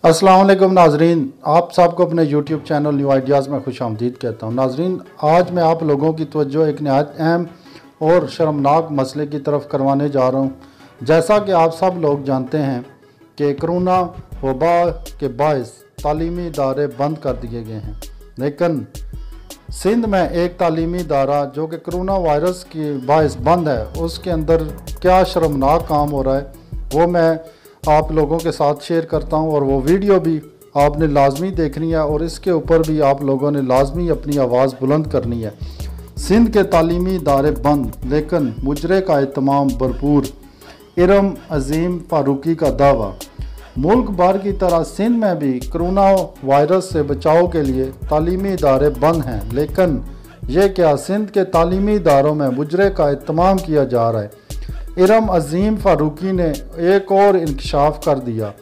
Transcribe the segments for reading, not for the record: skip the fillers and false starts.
अस्सलाम वालेकुम नाजरीन, आप सबको अपने YouTube चैनल न्यू आइडियाज़ में खुश आमदीद कहता हूँ। नाजरीन, आज मैं आप लोगों की तवज्जो एक नहायत अहम और शर्मनाक मसले की तरफ करवाने जा रहा हूँ। जैसा कि आप सब लोग जानते हैं कि कोरोना वबा के बायस तालीमी इदारे बंद कर दिए गए हैं, लेकिन सिंध में एक तालीमी इदारा जो कि कोरोना वायरस के बायस बंद है, उसके अंदर क्या शर्मनाक काम हो रहा है वो मैं आप लोगों के साथ शेयर करता हूं। और वो वीडियो भी आपने लाजमी देखनी है और इसके ऊपर भी आप लोगों ने लाजमी अपनी आवाज़ बुलंद करनी है। सिंध के तालीमी इदारे बंद लेकिन मुजरे का एहतमाम भरपूर, इरम अजीम फारूकी का दावा। मुल्क भर की तरह सिंध में भी कोरोना वायरस से बचाव के लिए तालीमी इदारे बंद हैं, लेकिन ये क्या सिंध के तालीमी इदारों में मुजरे का एहतमाम किया जा रहा है। इरम अजीम फारूकी ने एक और इंकशाफ कर दिया।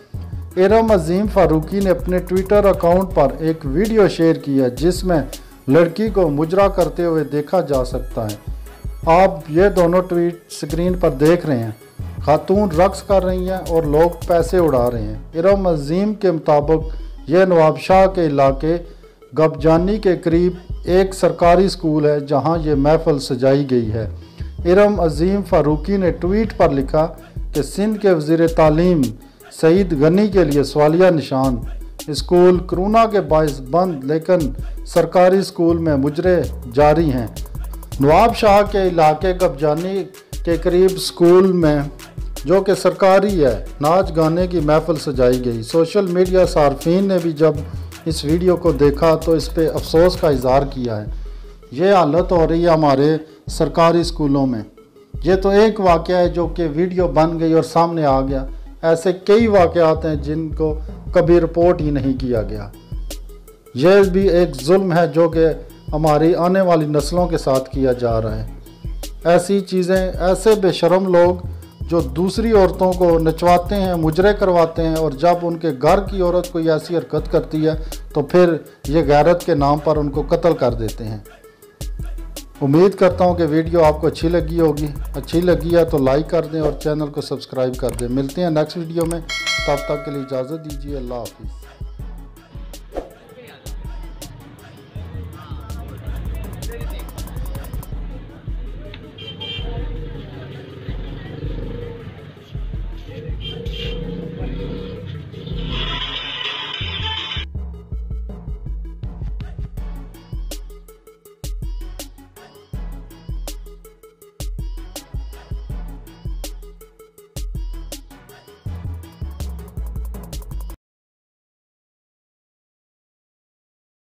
इरम अजीम फारूकी ने अपने ट्विटर अकाउंट पर एक वीडियो शेयर किया जिसमें लड़की को मुजरा करते हुए देखा जा सकता है। आप ये दोनों ट्वीट स्क्रीन पर देख रहे हैं। खातून रक्स कर रही हैं और लोग पैसे उड़ा रहे हैं। इरम अजीम के मुताबिक यह नवाबशाह के इलाके गबजानी के करीब एक सरकारी स्कूल है जहां ये महफिल सजाई गई है। इरम अजीम फारूकी ने ट्वीट पर लिखा कि सिंध के वज़ीर तालीम सईद गनी के लिए सवालिया निशान। स्कूल कोरोना के बायस बंद लेकिन सरकारी स्कूल में मुजरे जारी हैं। नवाब शाह के इलाके गबजानी के करीब स्कूल में जो कि सरकारी है नाच गाने की महफिल सजाई गई। सोशल मीडिया सार्फिन ने भी जब इस वीडियो को देखा तो इस पर अफसोस का इजहार किया है। ये हालत हो रही है हमारे सरकारी स्कूलों में। ये तो एक वाक़या है जो कि वीडियो बन गई और सामने आ गया। ऐसे कई वाक़यात हैं जिनको कभी रिपोर्ट ही नहीं किया गया। यह भी एक जुल्म है जो कि हमारी आने वाली नस्लों के साथ किया जा रहा है। ऐसी चीज़ें, ऐसे बेशरम लोग जो दूसरी औरतों को नचवाते हैं, मुजरे करवाते हैं और जब उनके घर की औरत कोई ऐसी हरकत करती है तो फिर ये गैरत के नाम पर उनको कत्ल कर देते हैं। उम्मीद करता हूँ कि वीडियो आपको अच्छी लगी होगी। अच्छी लगी है तो लाइक कर दें और चैनल को सब्सक्राइब कर दें। मिलते हैं नेक्स्ट वीडियो में, तब तक के लिए इजाज़त दीजिए। अल्लाह हाफिज़।